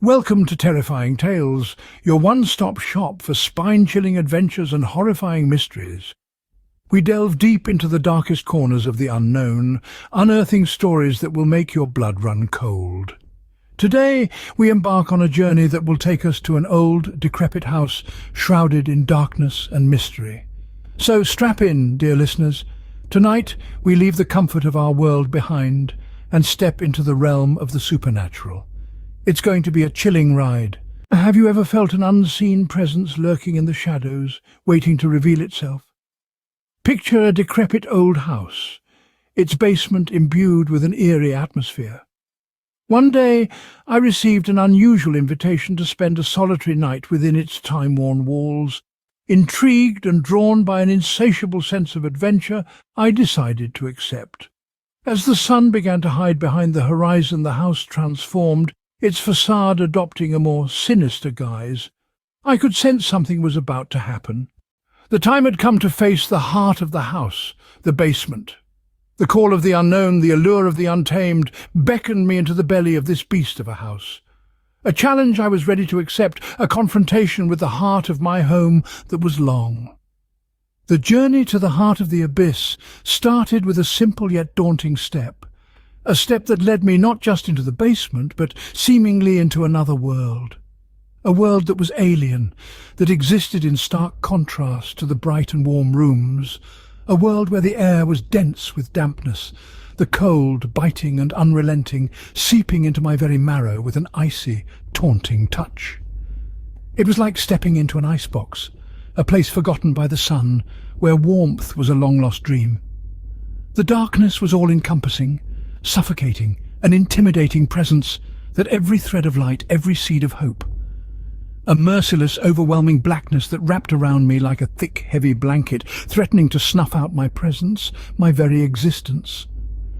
Welcome to Terrifying Tales, your one-stop shop for spine-chilling adventures and horrifying mysteries. We delve deep into the darkest corners of the unknown, unearthing stories that will make your blood run cold. Today, we embark on a journey that will take us to an old, decrepit house shrouded in darkness and mystery. So strap in, dear listeners. Tonight, we leave the comfort of our world behind and step into the realm of the supernatural. It's going to be a chilling ride. Have you ever felt an unseen presence lurking in the shadows, waiting to reveal itself? Picture a decrepit old house, its basement imbued with an eerie atmosphere. One day, I received an unusual invitation to spend a solitary night within its time-worn walls. Intrigued and drawn by an insatiable sense of adventure, I decided to accept. As the sun began to hide behind the horizon, the house transformed, its facade adopting a more sinister guise. I could sense something was about to happen. The time had come to face the heart of the house, the basement. The call of the unknown, the allure of the untamed, beckoned me into the belly of this beast of a house. A challenge I was ready to accept, a confrontation with the heart of my home that was long. The journey to the heart of the abyss started with a simple yet daunting step. A step that led me not just into the basement, but seemingly into another world. A world that was alien, that existed in stark contrast to the bright and warm rooms. A world where the air was dense with dampness, the cold, biting and unrelenting, seeping into my very marrow with an icy, taunting touch. It was like stepping into an icebox, a place forgotten by the sun, where warmth was a long-lost dream. The darkness was all-encompassing, suffocating, an intimidating presence that every thread of light, every seed of hope. A merciless, overwhelming blackness that wrapped around me like a thick, heavy blanket, threatening to snuff out my presence, my very existence.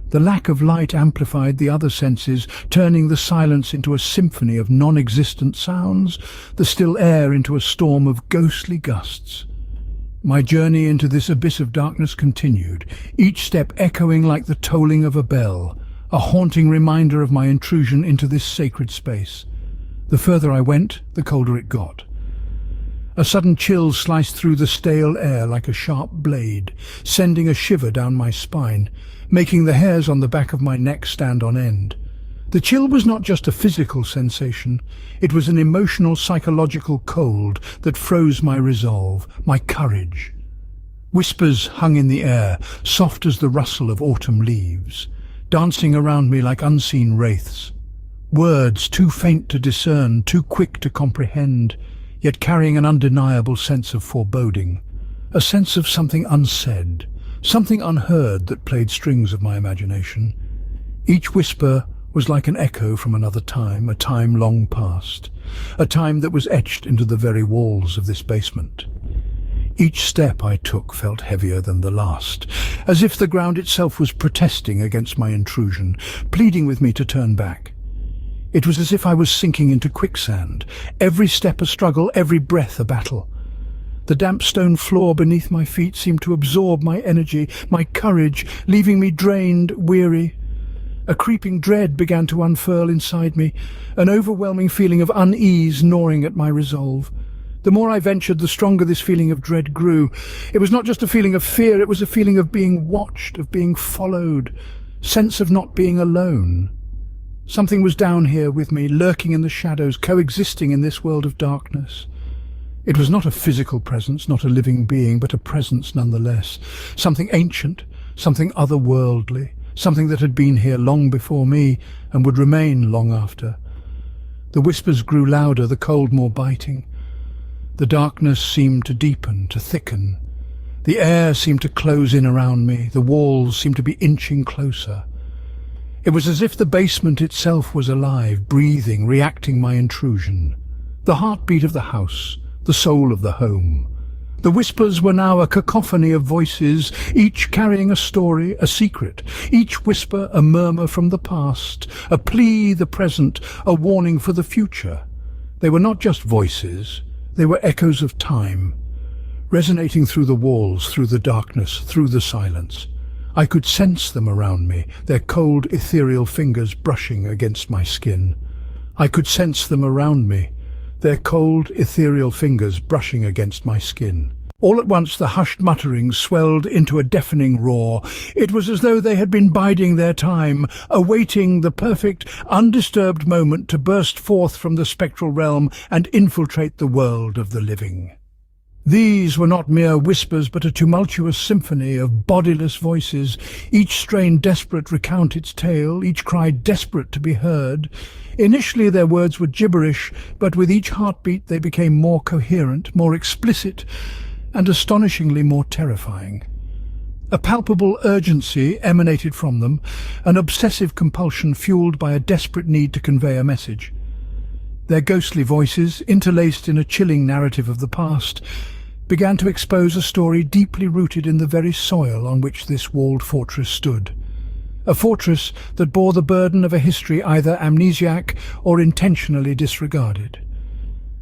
The lack of light amplified the other senses, turning the silence into a symphony of non-existent sounds, the still air into a storm of ghostly gusts. My journey into this abyss of darkness continued, each step echoing like the tolling of a bell, a haunting reminder of my intrusion into this sacred space. The further I went, the colder it got. A sudden chill sliced through the stale air like a sharp blade, sending a shiver down my spine, making the hairs on the back of my neck stand on end. The chill was not just a physical sensation, it was an emotional, psychological cold that froze my resolve, my courage. Whispers hung in the air, soft as the rustle of autumn leaves, dancing around me like unseen wraiths. Words too faint to discern, too quick to comprehend, yet carrying an undeniable sense of foreboding, a sense of something unsaid, something unheard that played strings of my imagination. Each whisper was like an echo from another time, a time long past, a time that was etched into the very walls of this basement. Each step I took felt heavier than the last, as if the ground itself was protesting against my intrusion, pleading with me to turn back. It was as if I was sinking into quicksand, every step a struggle, every breath a battle. The damp stone floor beneath my feet seemed to absorb my energy, my courage, leaving me drained, weary. A creeping dread began to unfurl inside me, an overwhelming feeling of unease gnawing at my resolve. The more I ventured, the stronger this feeling of dread grew. It was not just a feeling of fear, it was a feeling of being watched, of being followed, sense of not being alone. Something was down here with me, lurking in the shadows, coexisting in this world of darkness. It was not a physical presence, not a living being, but a presence nonetheless. Something ancient, something otherworldly, something that had been here long before me and would remain long after. The whispers grew louder, the cold more biting. The darkness seemed to deepen, to thicken. The air seemed to close in around me, the walls seemed to be inching closer. It was as if the basement itself was alive, breathing, reacting my intrusion. The heartbeat of the house, the soul of the home. The whispers were now a cacophony of voices, each carrying a story, a secret, each whisper a murmur from the past, a plea the present, a warning for the future. They were not just voices, they were echoes of time, resonating through the walls, through the darkness, through the silence. I could sense them around me, their cold, ethereal fingers brushing against my skin. I could sense them around me, their cold, ethereal fingers brushing against my skin. All at once the hushed mutterings swelled into a deafening roar. It was as though they had been biding their time, awaiting the perfect, undisturbed moment to burst forth from the spectral realm and infiltrate the world of the living. These were not mere whispers, but a tumultuous symphony of bodiless voices, each strain desperate to recount its tale, each cry desperate to be heard. Initially their words were gibberish, but with each heartbeat they became more coherent, more explicit, and astonishingly more terrifying. A palpable urgency emanated from them, an obsessive compulsion fueled by a desperate need to convey a message. Their ghostly voices, interlaced in a chilling narrative of the past, began to expose a story deeply rooted in the very soil on which this walled fortress stood. A fortress that bore the burden of a history either amnesiac or intentionally disregarded.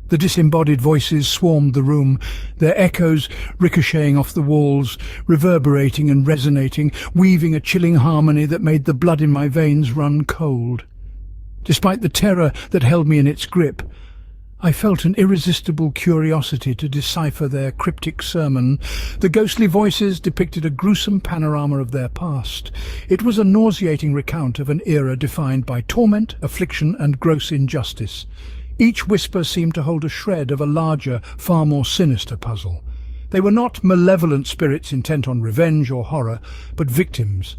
The disembodied voices swarmed the room, their echoes ricocheting off the walls, reverberating and resonating, weaving a chilling harmony that made the blood in my veins run cold. Despite the terror that held me in its grip, I felt an irresistible curiosity to decipher their cryptic sermon. The ghostly voices depicted a gruesome panorama of their past. It was a nauseating recount of an era defined by torment, affliction, and gross injustice. Each whisper seemed to hold a shred of a larger, far more sinister puzzle. They were not malevolent spirits intent on revenge or horror, but victims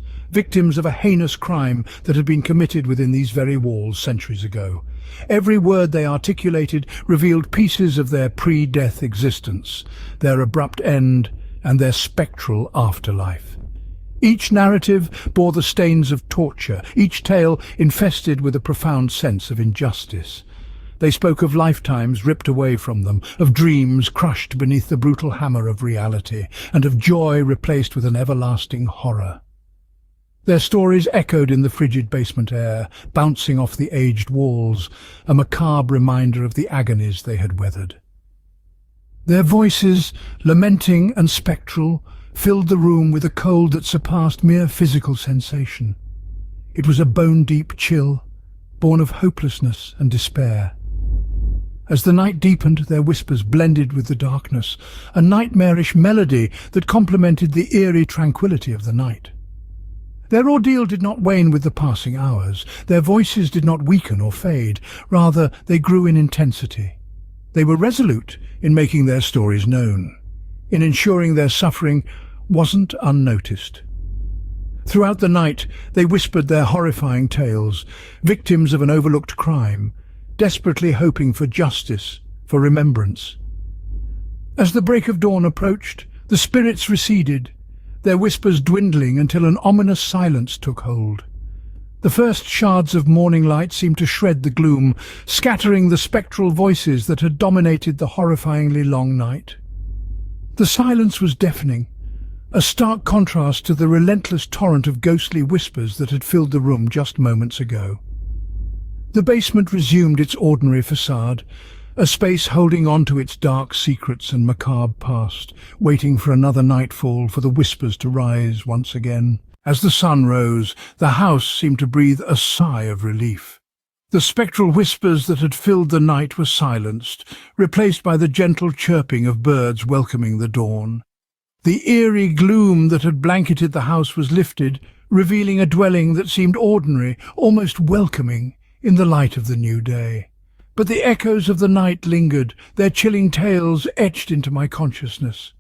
of a heinous crime that had been committed within these very walls centuries ago. Every word they articulated revealed pieces of their pre-death existence, their abrupt end, and their spectral afterlife. Each narrative bore the stains of torture, each tale infested with a profound sense of injustice. They spoke of lifetimes ripped away from them, of dreams crushed beneath the brutal hammer of reality, and of joy replaced with an everlasting horror. Their stories echoed in the frigid basement air, bouncing off the aged walls, a macabre reminder of the agonies they had weathered. Their voices, lamenting and spectral, filled the room with a cold that surpassed mere physical sensation. It was a bone-deep chill, born of hopelessness and despair. As the night deepened, their whispers blended with the darkness, a nightmarish melody that complemented the eerie tranquility of the night. Their ordeal did not wane with the passing hours. Their voices did not weaken or fade. Rather, they grew in intensity. They were resolute in making their stories known, in ensuring their suffering wasn't unnoticed. Throughout the night, they whispered their horrifying tales, victims of an overlooked crime, desperately hoping for justice, for remembrance. As the break of dawn approached, the spirits receded, their whispers dwindling until an ominous silence took hold. The first shards of morning light seemed to shred the gloom, scattering the spectral voices that had dominated the horrifyingly long night. The silence was deafening, a stark contrast to the relentless torrent of ghostly whispers that had filled the room just moments ago. The basement resumed its ordinary facade, a space holding on to its dark secrets and macabre past, waiting for another nightfall for the whispers to rise once again. As the sun rose, the house seemed to breathe a sigh of relief. The spectral whispers that had filled the night were silenced, replaced by the gentle chirping of birds welcoming the dawn. The eerie gloom that had blanketed the house was lifted, revealing a dwelling that seemed ordinary, almost welcoming, in the light of the new day. But the echoes of the night lingered, their chilling tales etched into my consciousness.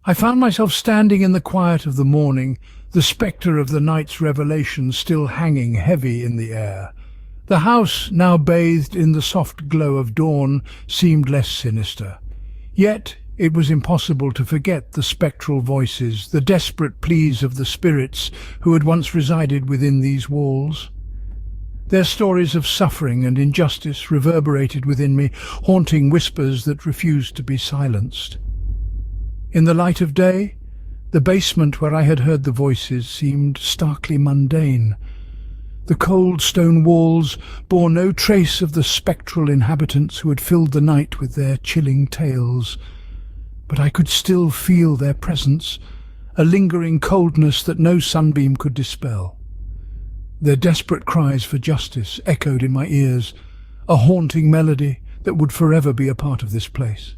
I found myself standing in the quiet of the morning, the spectre of the night's revelation still hanging heavy in the air. The house, now bathed in the soft glow of dawn, seemed less sinister. Yet it was impossible to forget the spectral voices, the desperate pleas of the spirits who had once resided within these walls. Their stories of suffering and injustice reverberated within me, haunting whispers that refused to be silenced. In the light of day, the basement where I had heard the voices seemed starkly mundane. The cold stone walls bore no trace of the spectral inhabitants who had filled the night with their chilling tales. But I could still feel their presence, a lingering coldness that no sunbeam could dispel. Their desperate cries for justice echoed in my ears, a haunting melody that would forever be a part of this place.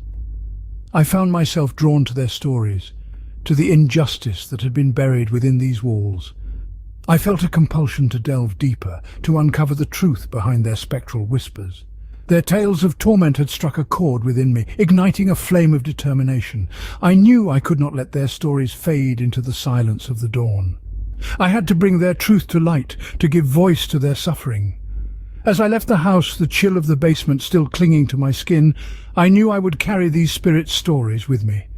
I found myself drawn to their stories, to the injustice that had been buried within these walls. I felt a compulsion to delve deeper, to uncover the truth behind their spectral whispers. Their tales of torment had struck a chord within me, igniting a flame of determination. I knew I could not let their stories fade into the silence of the dawn. I had to bring their truth to light, to give voice to their suffering. As I left the house, the chill of the basement still clinging to my skin, I knew I would carry these spirits' stories with me.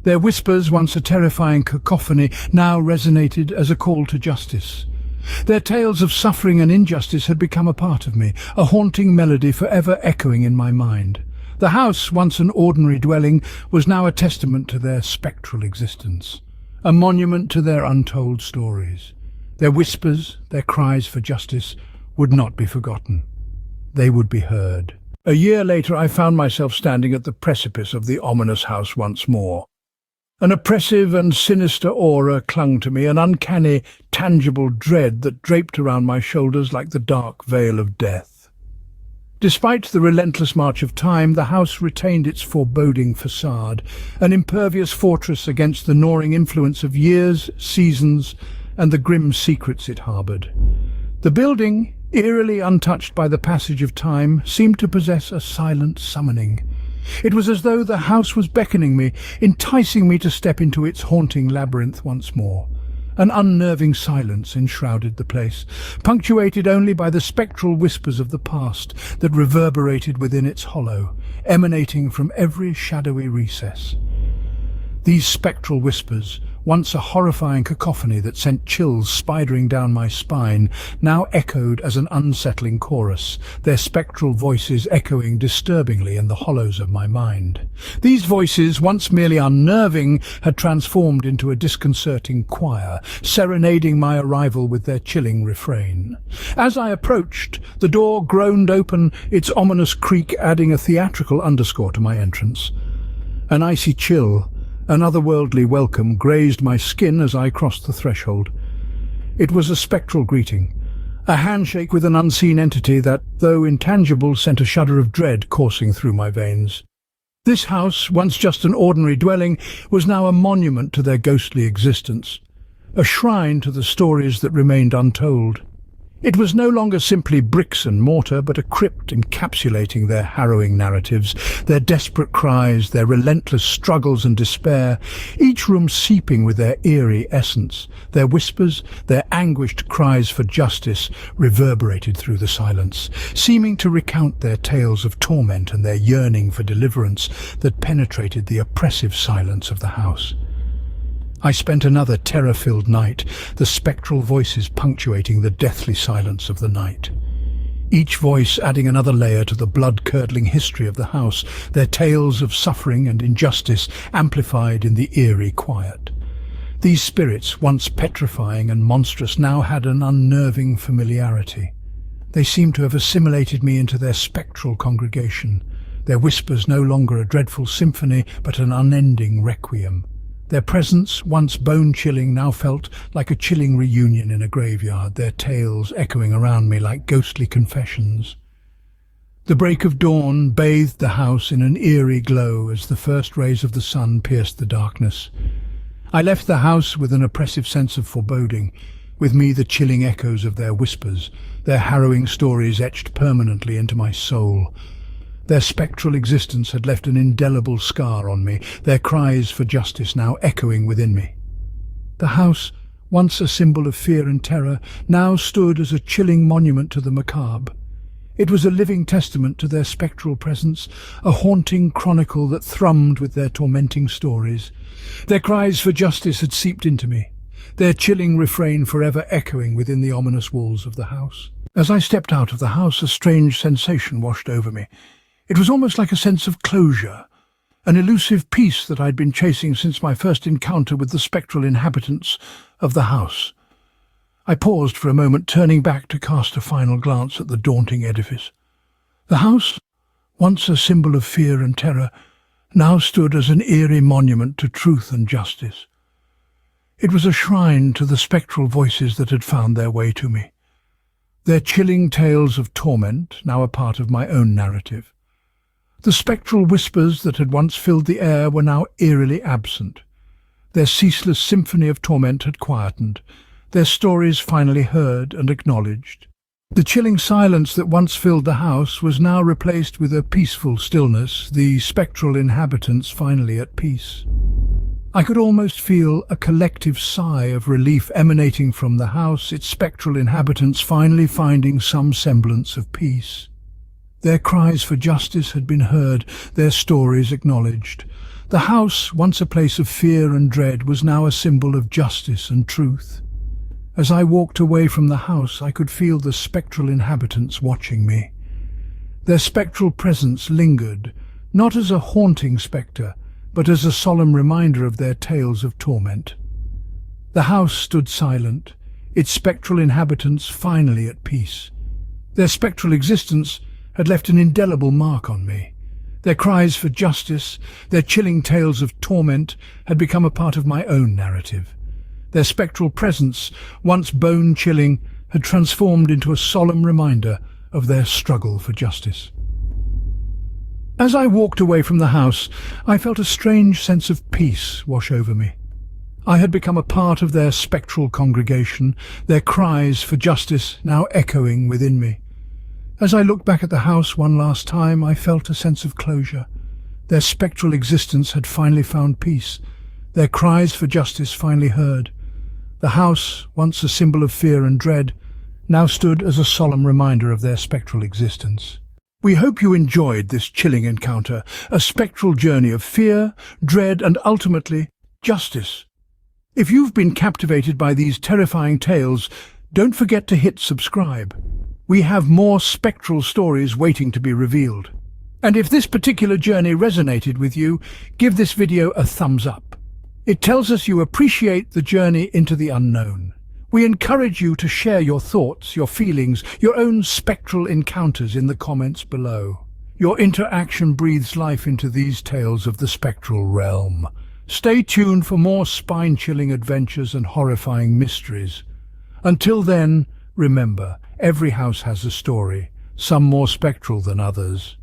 Their whispers, once a terrifying cacophony, now resonated as a call to justice. Their tales of suffering and injustice had become a part of me, a haunting melody forever echoing in my mind. The house, once an ordinary dwelling, was now a testament to their spectral existence, a monument to their untold stories. Their whispers, their cries for justice, would not be forgotten. They would be heard. A year later, I found myself standing at the precipice of the ominous house once more. An oppressive and sinister aura clung to me, an uncanny, tangible dread that draped around my shoulders like the dark veil of death. Despite the relentless march of time, the house retained its foreboding facade, an impervious fortress against the gnawing influence of years, seasons, and the grim secrets it harbored. The building, eerily untouched by the passage of time, seemed to possess a silent summoning. It was as though the house was beckoning me, enticing me to step into its haunting labyrinth once more. An unnerving silence enshrouded the place, punctuated only by the spectral whispers of the past that reverberated within its hollow, emanating from every shadowy recess. These spectral whispers, once a horrifying cacophony that sent chills spidering down my spine, now echoed as an unsettling chorus, their spectral voices echoing disturbingly in the hollows of my mind. These voices, once merely unnerving, had transformed into a disconcerting choir, serenading my arrival with their chilling refrain. As I approached, the door groaned open, its ominous creak adding a theatrical underscore to my entrance. An icy chill, an otherworldly welcome, grazed my skin as I crossed the threshold. It was a spectral greeting, a handshake with an unseen entity that, though intangible, sent a shudder of dread coursing through my veins. This house, once just an ordinary dwelling, was now a monument to their ghostly existence, a shrine to the stories that remained untold. It was no longer simply bricks and mortar, but a crypt encapsulating their harrowing narratives, their desperate cries, their relentless struggles and despair, each room seeping with their eerie essence. Their whispers, their anguished cries for justice, reverberated through the silence, seeming to recount their tales of torment and their yearning for deliverance that penetrated the oppressive silence of the house. I spent another terror-filled night, the spectral voices punctuating the deathly silence of the night. Each voice adding another layer to the blood-curdling history of the house, their tales of suffering and injustice amplified in the eerie quiet. These spirits, once petrifying and monstrous, now had an unnerving familiarity. They seemed to have assimilated me into their spectral congregation, their whispers no longer a dreadful symphony, but an unending requiem. Their presence, once bone-chilling, now felt like a chilling reunion in a graveyard, their tales echoing around me like ghostly confessions. The break of dawn bathed the house in an eerie glow as the first rays of the sun pierced the darkness. I left the house with an oppressive sense of foreboding, with me the chilling echoes of their whispers, their harrowing stories etched permanently into my soul. Their spectral existence had left an indelible scar on me, their cries for justice now echoing within me. The house, once a symbol of fear and terror, now stood as a chilling monument to the macabre. It was a living testament to their spectral presence, a haunting chronicle that thrummed with their tormenting stories. Their cries for justice had seeped into me, their chilling refrain forever echoing within the ominous walls of the house. As I stepped out of the house, a strange sensation washed over me. It was almost like a sense of closure, an elusive peace that I'd been chasing since my first encounter with the spectral inhabitants of the house. I paused for a moment, turning back to cast a final glance at the daunting edifice. The house, once a symbol of fear and terror, now stood as an eerie monument to truth and justice. It was a shrine to the spectral voices that had found their way to me. their chilling tales of torment now a part of my own narrative. The spectral whispers that had once filled the air were now eerily absent. Their ceaseless symphony of torment had quietened, their stories finally heard and acknowledged. The chilling silence that once filled the house was now replaced with a peaceful stillness, the spectral inhabitants finally at peace. I could almost feel a collective sigh of relief emanating from the house, its spectral inhabitants finally finding some semblance of peace. Their cries for justice had been heard, their stories acknowledged. The house, once a place of fear and dread, was now a symbol of justice and truth. As I walked away from the house, I could feel the spectral inhabitants watching me. Their spectral presence lingered, not as a haunting spectre, but as a solemn reminder of their tales of torment. The house stood silent, its spectral inhabitants finally at peace. Their spectral existence had left an indelible mark on me. Their cries for justice, their chilling tales of torment, had become a part of my own narrative. Their spectral presence, once bone-chilling, had transformed into a solemn reminder of their struggle for justice. As I walked away from the house, I felt a strange sense of peace wash over me. I had become a part of their spectral congregation, their cries for justice now echoing within me. As I looked back at the house one last time, I felt a sense of closure. Their spectral existence had finally found peace, their cries for justice finally heard. The house, once a symbol of fear and dread, now stood as a solemn reminder of their spectral existence. We hope you enjoyed this chilling encounter, a spectral journey of fear, dread, and ultimately, justice. If you've been captivated by these terrifying tales, don't forget to hit subscribe. We have more spectral stories waiting to be revealed. And if this particular journey resonated with you, give this video a thumbs up. It tells us you appreciate the journey into the unknown. We encourage you to share your thoughts, your feelings, your own spectral encounters in the comments below. Your interaction breathes life into these tales of the spectral realm. Stay tuned for more spine-chilling adventures and horrifying mysteries. Until then, remember, every house has a story, some more spectral than others.